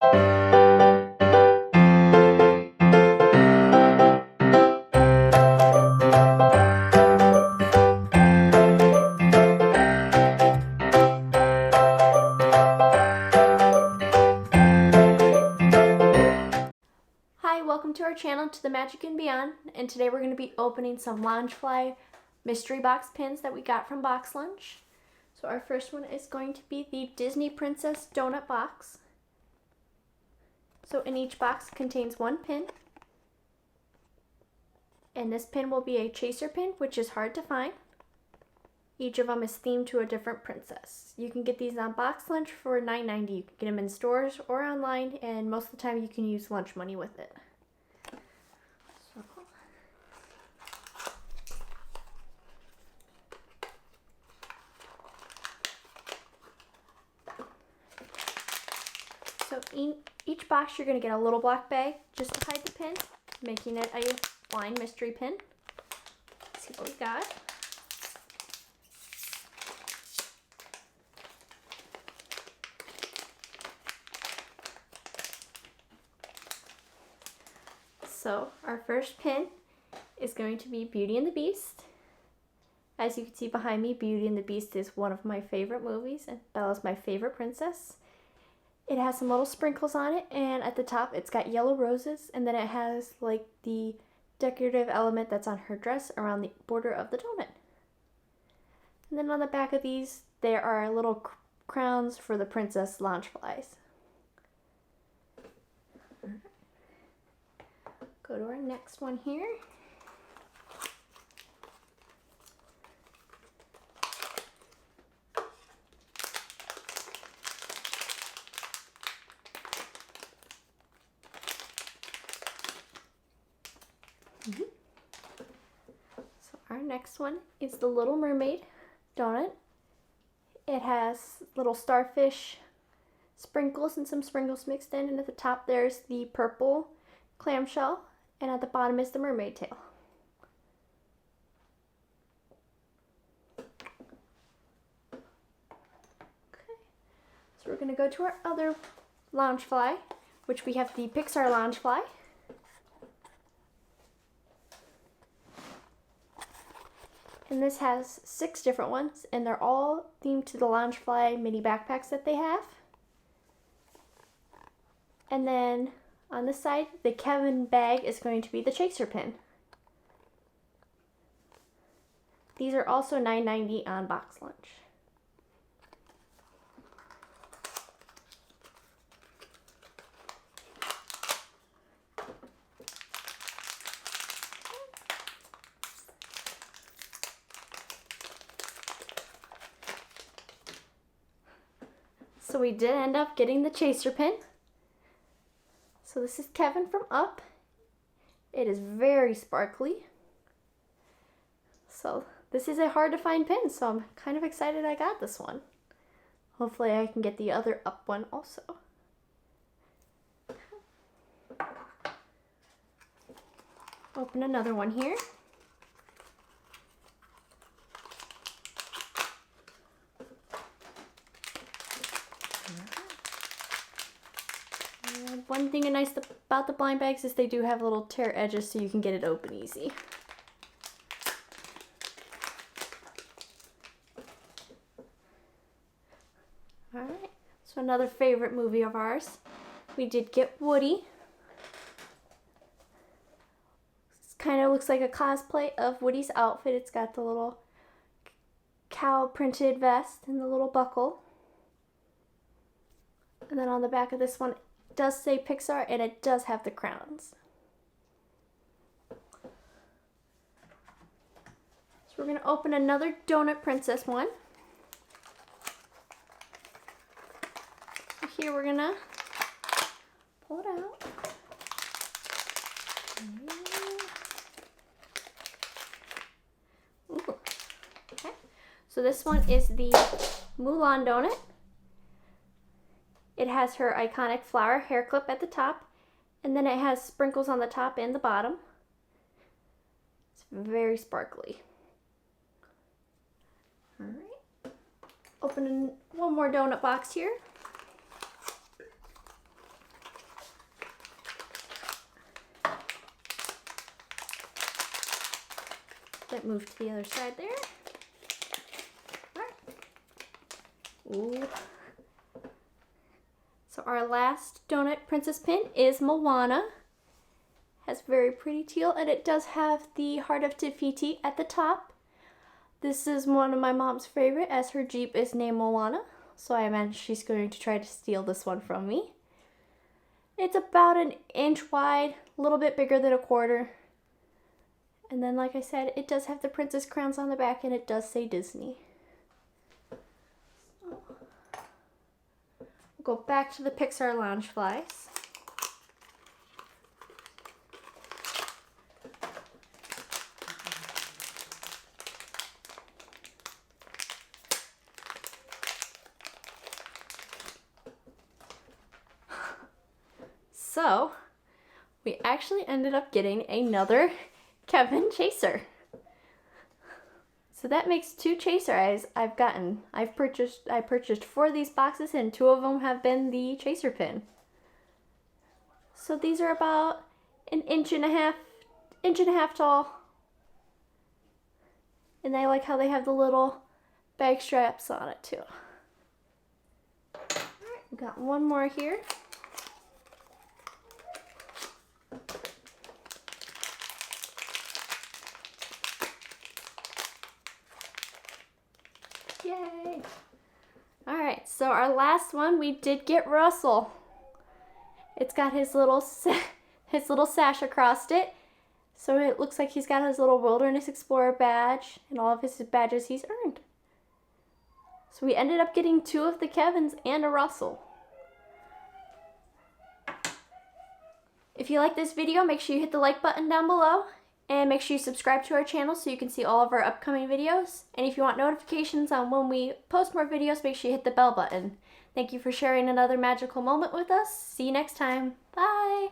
Welcome to our channel, To the Magic and Beyond, and today we're going to be opening some Loungefly mystery box pins that we got from Box Lunch. So our first one is going to be the Disney Princess Donut Box. So in each box contains one pin, and this pin will be a chaser pin, which is hard to find. Each of them is themed to a different princess. You can get these on Box Lunch for $9.90. You can get them in stores or online, and most of the time you can use lunch money with it. So in each box you're going to get a little black bag just to hide the pin, making it a blind mystery pin. Let's see what we got. So our first pin is going to be Beauty and the Beast. As you can see behind me, Beauty and the Beast is one of my favorite movies, and Bella's my favorite princess. It has some little sprinkles on it, and at the top it's got yellow roses, and then it has like the decorative element that's on her dress around the border of the donut. And then on the back of these, there are little crowns for the Princess Loungeflies. Go to our next one here. So our next one is the Little Mermaid donut. It has little starfish sprinkles and some sprinkles mixed in, and at the top there's the purple clamshell, and at the bottom is the mermaid tail. Okay, so we're going to go to our other Loungefly, which we have the Pixar Loungefly. And this has 6 different ones, and they're all themed to the Loungefly mini backpacks that they have. And then on this side, the Kevin bag is going to be the chaser pin. These are also $9.90 on Box Lunch. So we did end up getting the chaser pin. So this is Kevin from Up. It is very sparkly. So this is a hard to find pin, so I'm kind of excited I got this one. Hopefully I can get the other Up one also. Open another one here. One thing nice about the blind bags is they do have little tear edges so you can get it open easy. Alright, so another favorite movie of ours. We did get Woody. This kind of looks like a cosplay of Woody's outfit. It's got the little cow printed vest and the little buckle. And then on the back of this one, does say Pixar, and it does have the crowns. So we're going to open another Donut Princess one. So here we're going to pull it out. Ooh. Okay. So this one is the Mulan donut. It has her iconic flower hair clip at the top, and then it has sprinkles on the top and the bottom. It's very sparkly. Alright, open one more donut box here. it move to the other side there. All right. Ooh. So our last donut princess pin is Moana. Has very pretty teal, and it does have the Heart of Te at the top. This is one of my mom's favorite, as her Jeep is named Moana, so I imagine she's going to try to steal this one from me. It's about an inch wide, a little bit bigger than a quarter. And then, like I said, it does have the princess crowns on the back, and it does say Disney. We'll go back to the Pixar Loungeflies. So, we actually ended up getting another Kevin chaser. So that makes 2 chaser eyes I've gotten. I purchased 4 of these boxes, and 2 of them have been the chaser pin. So these are about an inch and a half tall. And I like how they have the little bag straps on it too. Alright, we got one more here. Yay! Alright, so our last one, we did get Russell. It's got his little sash across it. So it looks like he's got his little Wilderness Explorer badge and all of his badges he's earned. So we ended up getting 2 of the Kevins and a Russell. If you like this video, make sure you hit the like button down below. And make sure you subscribe to our channel so you can see all of our upcoming videos. And if you want notifications on when we post more videos, make sure you hit the bell button. Thank you for sharing another magical moment with us. See you next time. Bye!